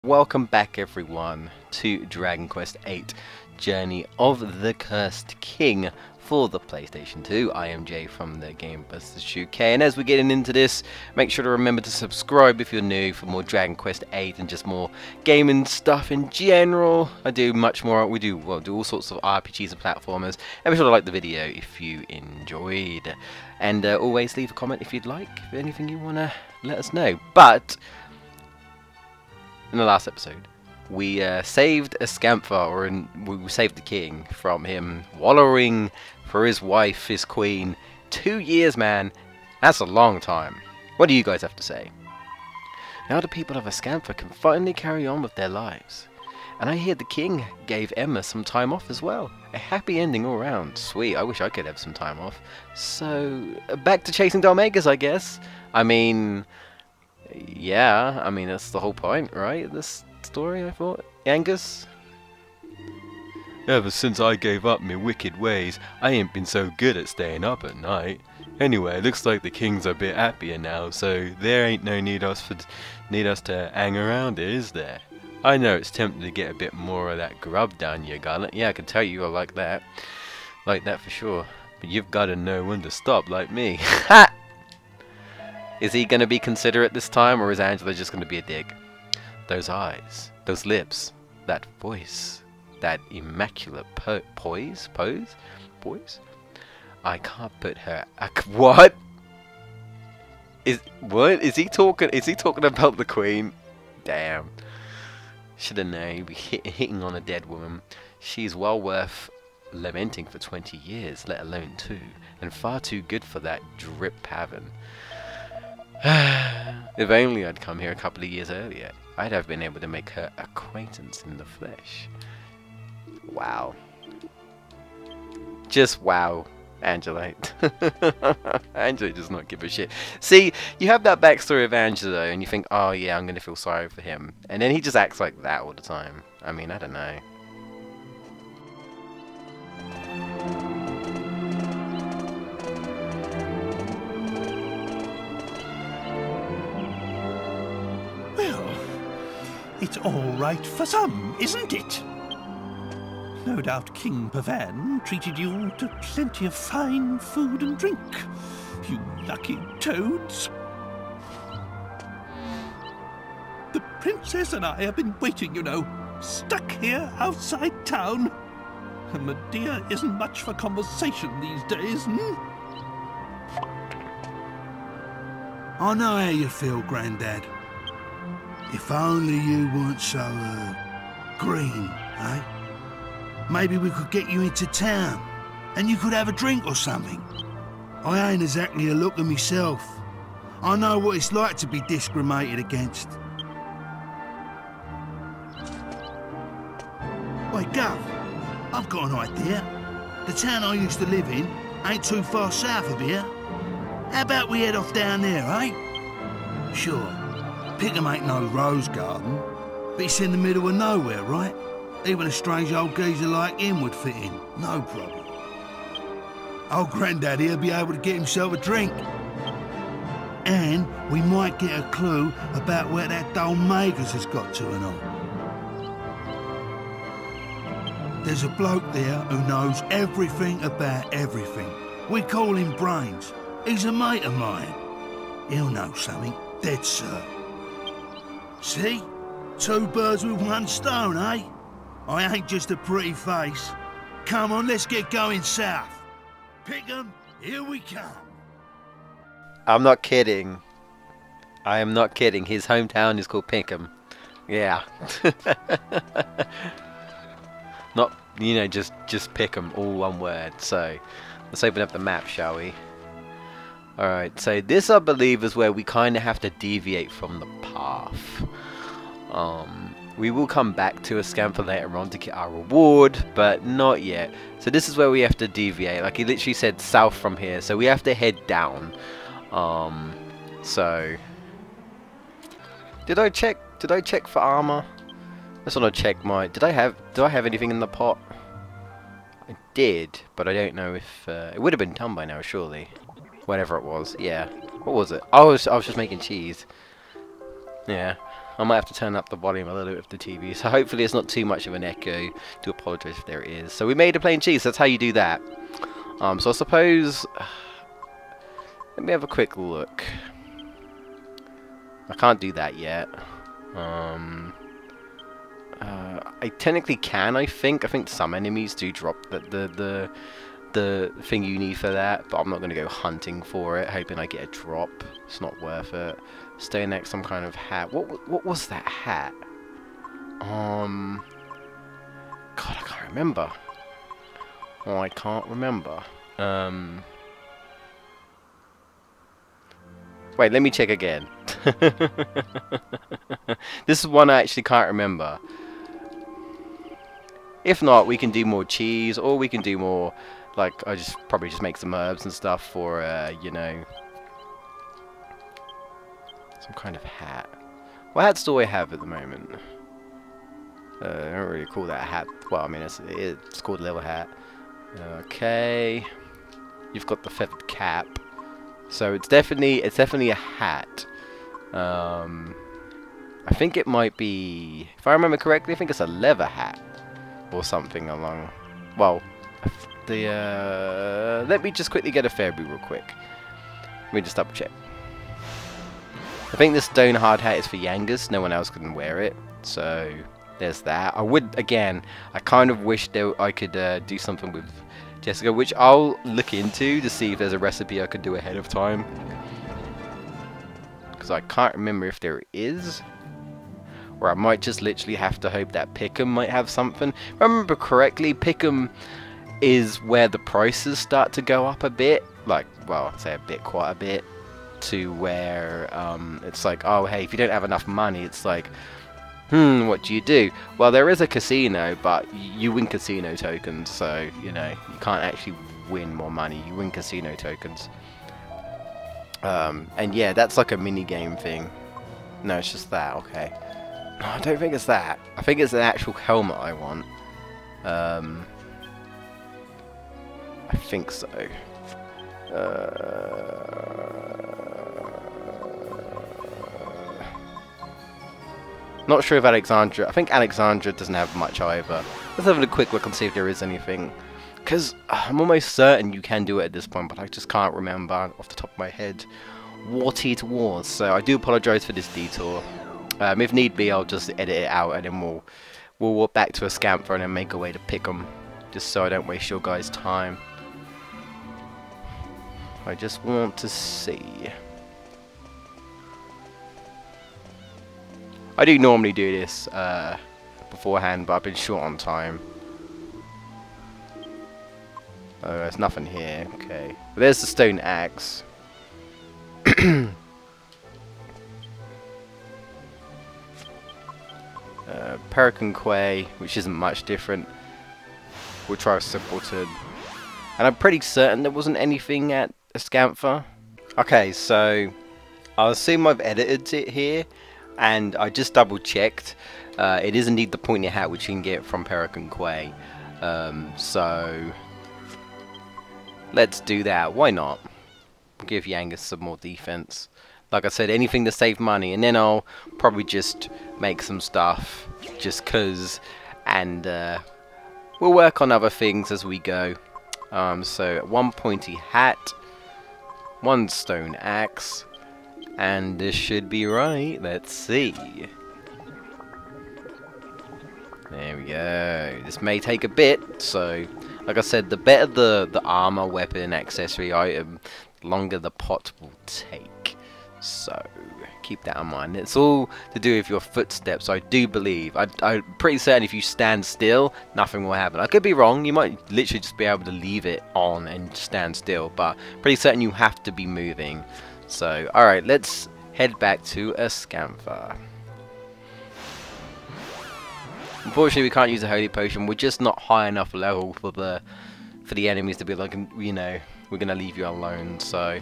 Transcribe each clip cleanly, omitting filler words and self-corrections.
welcome back everyone to Dragon Quest VIII Journey of the Cursed King for the PlayStation 2. I am Jay from the GamebustersUK, and as we're getting into this, make sure to remember to subscribe if you're new for more Dragon Quest VIII and just more gaming stuff in general. I do much more, we do all sorts of RPGs and platformers, and be sure to like the video if you enjoyed. And always leave a comment if you'd like, if anything you want to let us know. But in the last episode, we saved Ascantha, we saved the king from him wallowing for his wife, his queen. 2 years, man. That's a long time. What do you guys have to say? Now the people of Ascantha can finally carry on with their lives. And I hear the king gave Emma some time off as well. A happy ending all round. Sweet, I wish I could have some time off. So, back to chasing Dalmagas, I guess. I mean, yeah, I mean, that's the whole point, right? This story, I thought. Yangus? Ever since I gave up my wicked ways, I ain't been so good at staying up at night. Anyway, looks like the king's a bit happier now, so there ain't no need us to hang around here, is there? I know it's tempting to get a bit more of that grub down your gullet. Yeah, I can tell you I like that. Like that for sure. But you've got to know when to stop, like me. Ha! Is he going to be considerate this time, or is Angela just going to be a dick? Those eyes, those lips, that voice, that immaculate poise? I can't put her... What? Is he talking? Is he talking about the queen? Damn. Should have known he'd be hitting on a dead woman. She's well worth lamenting for 20 years, let alone 2, and far too good for that drip pattern. If only I'd come here a couple of years earlier, I'd have been able to make her acquaintance in the flesh. Wow. Just wow, Angela. Angela does not give a shit. See, you have that backstory of Angela and you think, oh yeah, I'm going to feel sorry for him. And then he just acts like that all the time. I mean, I don't know. It's all right for some, isn't it? No doubt King Pickam treated you to plenty of fine food and drink, you lucky toads. The princess and I have been waiting, you know, stuck here outside town. And Medea isn't much for conversation these days, I know how you feel, Grandad. If only you weren't so, green, eh? Maybe we could get you into town, and you could have a drink or something. I ain't exactly a looker myself. I know what it's like to be discriminated against. Wait, Gov, I've got an idea. The town I used to live in ain't too far south of here. How about we head off down there, eh? Sure. Pickham ain't no rose garden, but it's in the middle of nowhere, right? Even a strange old geezer like him would fit in, no problem. Old Grandad here'll be able to get himself a drink. And we might get a clue about where that Dalmagas has got to and all. There's a bloke there who knows everything about everything. We call him Brains. He's a mate of mine. He'll know something, dead sir. See? 2 birds with 1 stone, eh? I ain't just a pretty face. Come on, let's get going south. Pickham, here we come. I'm not kidding. I am not kidding. His hometown is called Pickham. Yeah. Not, you know, just Pickham, all one word. So, let's open up the map, shall we? Alright, so this I believe is where we kind of have to deviate from the path. We will come back to Ascantha later on to get our reward, but not yet. So this is where we have to deviate. Like he literally said south from here, so we have to head down. So did I check for armor? I just want to check my do I have anything in the pot? I did, but I don't know if it would have been done by now, surely. Whatever it was, yeah. What was it? I was just making cheese. Yeah. I might have to turn up the volume a little bit of the TV, so hopefully it's not too much of an echo. Do apologise if there is. So we made a plain cheese. That's how you do that. So I suppose, let me have a quick look. I can't do that yet. I technically can. I think some enemies do drop the thing you need for that, but I'm not going to go hunting for it, hoping I get a drop. It's not worth it. Stay next, some kind of hat. What was that hat? God, I can't remember. Oh, I can't remember. Wait, let me check again. This is one I actually can't remember. If not, we can do more cheese, or we can do more, like, probably just make some herbs and stuff for, you know, some kind of hat. What hats do I have at the moment? I don't really call that a hat. Well, I mean, it's called a little hat. Okay. You've got the feathered cap. So it's definitely a hat. I think it might be, if I remember correctly, I think it's a leather hat or something along. Well, let me just quickly get a Fairy real quick. Let me just double check. I think the stone hard hat is for Yangus. No one else can wear it. So there's that. I kind of wish I could do something with Jessica, which I'll look into to see if there's a recipe I could do ahead of time, because I can't remember if there is, or I might just literally have to hope that Pickham might have something. If I remember correctly, Pickham is where the prices start to go up a bit, like, well, I'd say a bit, quite a bit, to where it's like, oh hey, if you don't have enough money, it's like, what do you do? Well, there is a casino, but you win casino tokens, so, you know, you can't actually win more money. You win casino tokens. And yeah, that's like a mini-game thing. No, it's just that, okay. No, I don't think it's that. I think it's an actual helmet I want. I think so. Not sure if Alexandra. I think Alexandra doesn't have much either. Let's have a quick look and see if there is anything. Because I'm almost certain you can do it at this point, but I just can't remember off the top of my head what it was. So I do apologise for this detour. If need be, I'll just edit it out, and then we'll walk back to Ascantha and then make our way to Pickham, just so I don't waste your guys' time. I just want to see. I do normally do this beforehand, but I've been short on time. Oh, there's nothing here. Okay. But there's the stone axe. Pelican Quay, which isn't much different. We'll try a simpleton. And I'm pretty certain there wasn't anything at Ascantha. Okay, so I'll assume I've edited it here. And I just double checked. It is indeed the pointy hat which you can get from Pelican Quay. So let's do that. Why not? Give Yangus some more defense. Like I said, anything to save money, and then I'll probably just make some stuff just cause, and we'll work on other things as we go. So one pointy hat, one stone axe. And this should be right. Let's see. There we go. This may take a bit, so like I said, the better the armor, weapon, accessory item, the longer the pot will take. So keep that in mind. It's all to do with your footsteps, I do believe. I'm pretty certain if you stand still, nothing will happen. I could be wrong. You might literally just be able to leave it on and stand still, but pretty certain you have to be moving. So, alright, let's head back to Ascantha. Unfortunately, we can't use a holy potion. We're just not high enough level for the enemies to be like, you know, we're gonna leave you alone. So,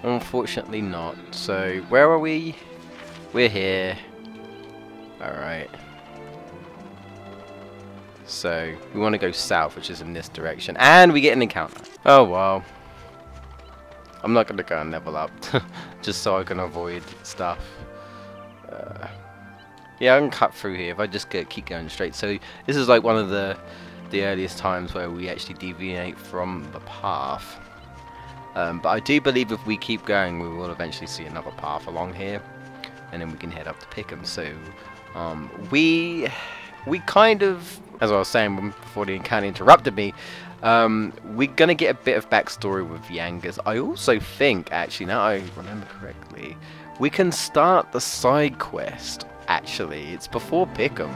unfortunately not. So, where are we? We're here. Alright. So, we want to go south, which is in this direction. And we get an encounter. Oh, wow. I'm not going to go and level up, just so I can avoid stuff. Yeah, I can cut through here if I just keep going straight. So this is like one of the earliest times where we actually deviate from the path. But I do believe if we keep going, we will eventually see another path along here, and then we can head up to Pickham. So we kind of, as I was saying before the encounter interrupted me, we're gonna get a bit of backstory with Yangus. I also think, actually, now I remember correctly, we can start the side quest. Actually, it's before Pickham.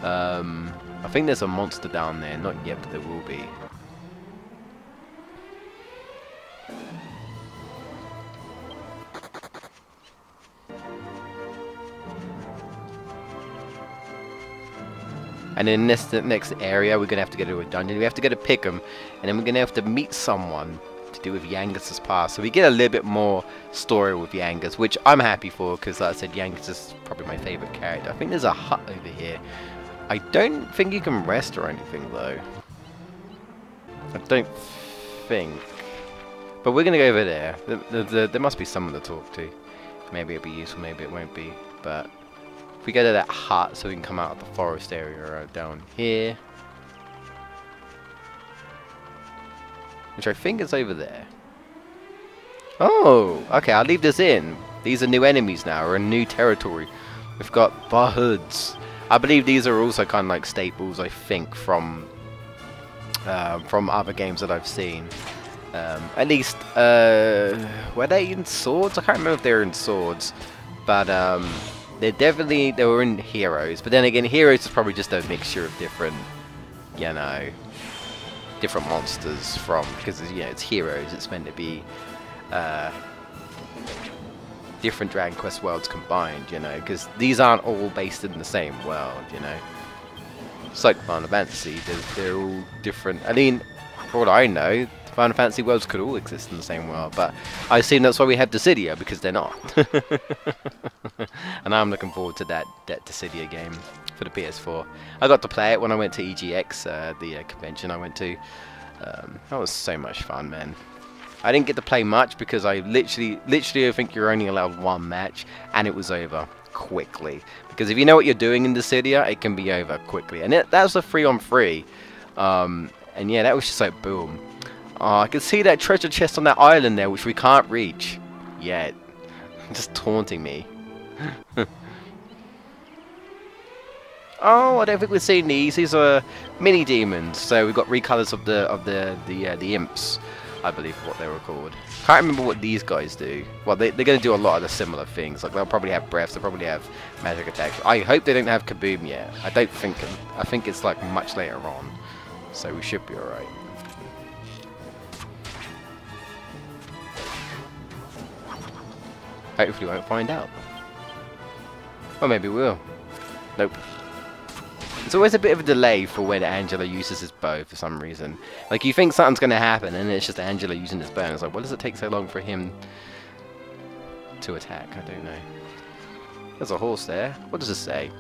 I think there's a monster down there. Not yet, but there will be. And in this next area, we're gonna have to go to a dungeon. We have to go to Pickham, and then we're gonna have to meet someone to do with Yangus's past. So we get a little bit more story with Yangus, which I'm happy for, because like I said, Yangus is probably my favorite character. I think there's a hut over here. I don't think you can rest or anything though. I don't think. But we're gonna go over there. There must be someone to talk to. Maybe it'll be useful, maybe it won't be. But if we go to that hut, so we can come out of the forest area down here, which I think is over there. Oh, okay, I'll leave this in. These are new enemies now, or a new territory. We've got Bahoods. I believe these are also kind of like staples, I think, from other games that I've seen. At least, were they in Swords? I can't remember if they were in Swords, but they were in Heroes. But then again, Heroes is probably just a mixture of different, you know, different monsters from, because you know it's Heroes. It's meant to be different Dragon Quest worlds combined, you know, because these aren't all based in the same world, you know. It's like Final Fantasy, they're all different. I mean, for all I know, Final Fantasy worlds could all exist in the same world, but I assume that's why we have Dissidia, because they're not. And I'm looking forward to that Dissidia game for the PS4. I got to play it when I went to EGX, the convention I went to. That was so much fun, man. I didn't get to play much because I literally I think you're only allowed one match, and it was over quickly. Because if you know what you're doing in Dissidia, it can be over quickly. And that was a 3-on-3. And yeah, that was just like boom. I can see that treasure chest on that island there, which we can't reach yet. Just taunting me. Oh, I don't think we've seen these. These are mini demons. So we've got recolors of the imps, I believe what they were called. Can't remember what these guys do. Well, they're going to do a lot of the similar things. Like they'll probably have breaths. They'll probably have magic attacks. I hope they don't have kaboom yet. I don't think. I think it's like much later on. So we should be alright. Hopefully we won't find out. Or maybe we will. Nope. It's always a bit of a delay for when Angela uses his bow for some reason. Like you think something's going to happen and it's just Angela using his bow. And it's like, why does it take so long for him to attack? I don't know. There's a horse there. What does it say?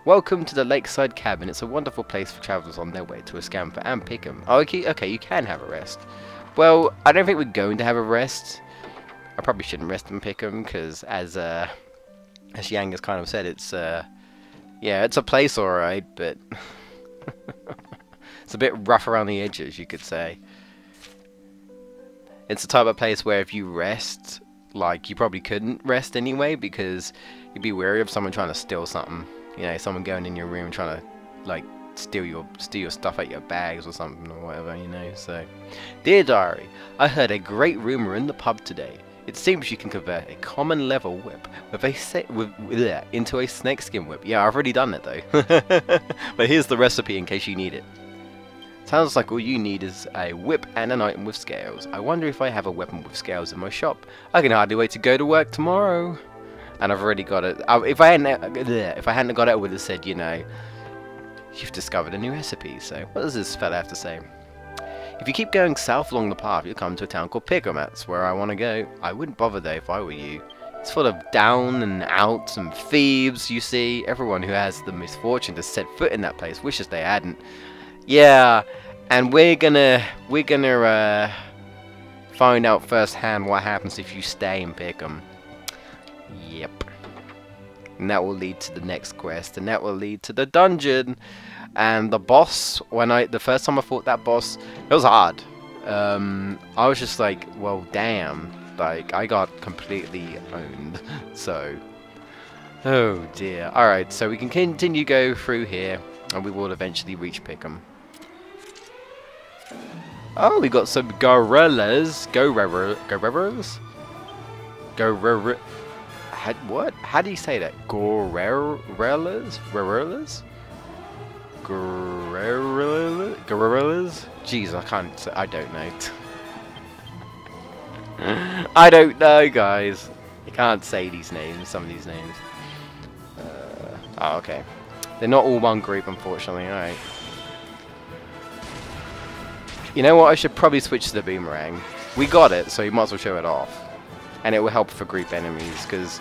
Welcome to the Lakeside Cabin. It's a wonderful place for travellers on their way to Ascantha and Pickham. Oh, okay, you can have a rest. Well, I don't think we're going to have a rest. I probably shouldn't rest in Pickham because, as Yangus kind of said, it's yeah, it's a place alright, but it's a bit rough around the edges, you could say. It's the type of place where if you rest, like you probably couldn't rest anyway because you'd be wary of someone trying to steal something. You know, someone going in your room trying to like steal your stuff out your bags or something or whatever, you know. So, dear diary, I heard a great rumor in the pub today. It seems you can convert a common level whip into a snakeskin whip. Yeah, I've already done it though. But here's the recipe in case you need it. Sounds like all you need is a whip and an item with scales. I wonder if I have a weapon with scales in my shop. I can hardly wait to go to work tomorrow. And I've already got it. If I hadn't got it, I would have said, you know, you've discovered a new recipe. So what does this fella have to say? If you keep going south along the path, you'll come to a town called Pickham. That's where I want to go. I wouldn't bother though if I were you. It's full of down and outs and thieves, you see. Everyone who has the misfortune to set foot in that place wishes they hadn't. Yeah, and we're gonna find out firsthand what happens if you stay in Pickham. Yep. and that will lead to the next quest, and that will lead to the dungeon. And the boss, the first time I fought that boss, it was hard. I was just like, well, damn, like I got completely owned. So, oh dear. All right, so we can continue go through here, and we will eventually reach Pickham. Oh, we got some gorillas. What? How do you say that? Gorillas? Gorillas? Jeez, I don't know. I don't know, guys. You can't say these names, some of these names. Oh, okay. They're not all one group, unfortunately. Alright. You know what? I should probably switch to the boomerang. We got it, so you might as well show it off. And it will help for group enemies, because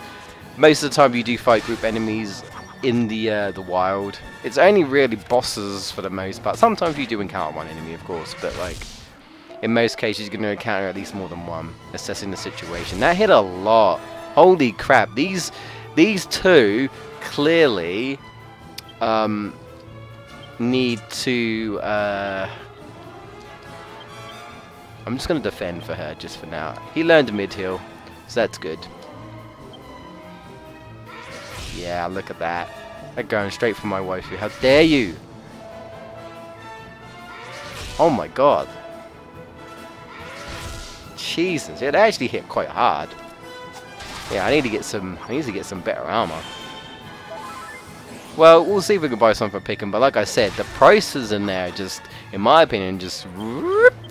most of the time you do fight group enemies in the wild. It's only really bosses for the most part. Sometimes you do encounter one enemy, of course, but like in most cases you're going to encounter at least more than one, assessing the situation. That hit a lot. Holy crap. These two clearly need to I'm just going to defend for her just for now. He learned a mid-heal, so that's good. Yeah, look at that. They're going straight for my waifu. How dare you? Oh my god. Jesus, it actually hit quite hard. Yeah, I need to get some better armor. Well, we'll see if we can buy some from Pickham, but like I said, the prices in there just, in my opinion, just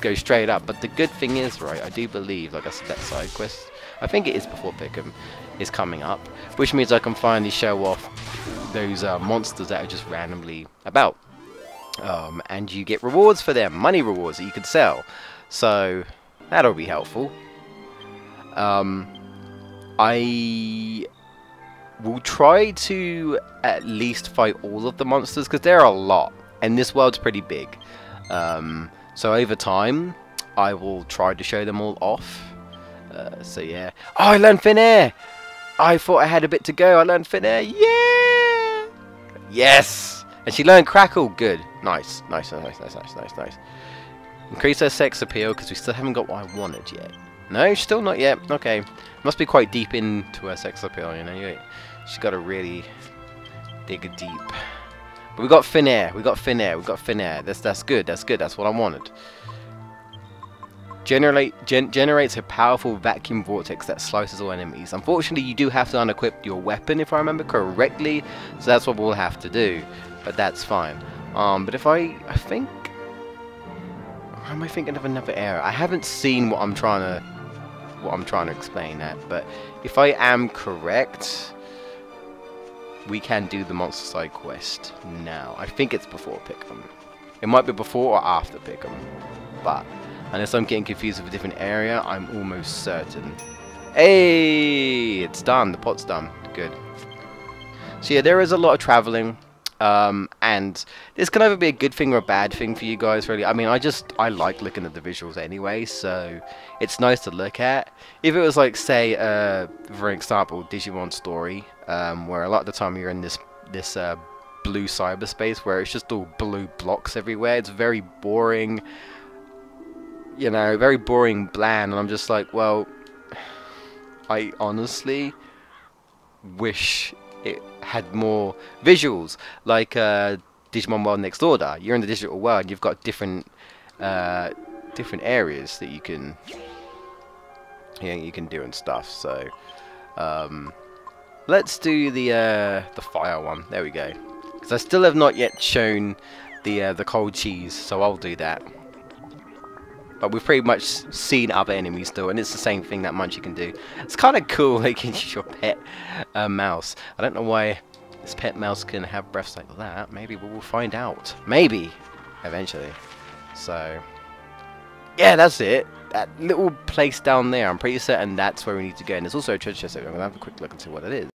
go straight up. But the good thing is, right, I do believe, like I said, that side quest, I think it is before Pickham, is coming up, which means I can finally show off those monsters that are just randomly about. And you get rewards for them, money rewards that you can sell. So, that'll be helpful. I will try to at least fight all of the monsters, because there are a lot, and this world's pretty big. So over time, I will try to show them all off. So yeah. Oh, I learned Thin Air! I thought I had a bit to go. I learned Thin Air. Yeah! Yes! And she learned Crackle. Good. Nice. Nice. Increase her sex appeal, because we still haven't got what I wanted yet. No, still not yet. Okay. Must be quite deep into her sex appeal, you know. She's got to really dig deep. But we got Thin Air. That's good. That's what I wanted. Generates a powerful vacuum vortex that slices all enemies. Unfortunately, you do have to unequip your weapon, if I remember correctly. So that's what we'll have to do. But that's fine. But if I think... Or am I thinking of another area? I haven't seen what I'm trying to explain at. But if I am correct, we can do the monster side quest now. I think it's before Pickham. It might be before or after Pickham. But unless I'm getting confused with a different area, I'm almost certain. Hey, it's done. The pot's done. Good. So yeah, there is a lot of traveling. And this can either be a good thing or a bad thing for you guys, really. I mean, I like looking at the visuals anyway, so it's nice to look at. If it was like, say, for example, Digimon Story, where a lot of the time you're in this blue cyberspace where it's just all blue blocks everywhere. It's very boring, you know, very boring, bland, and I'm just like, well, I honestly wish it had more visuals, like Digimon World Next Order. You're in the digital world, and you've got different areas that you can do and stuff. So let's do the fire one. There we go. Because I still have not yet shown the cold cheese, so I'll do that. But we've pretty much seen other enemies do, and it's the same thing that Munchie can do. It's kind of cool, like your pet mouse. I don't know why this pet mouse can have breaths like that. Maybe we will find out. Maybe, eventually. So, yeah, that's it. That little place down there, I'm pretty certain that's where we need to go. And there's also a treasure chest, so I'm going to have a quick look and see what it is.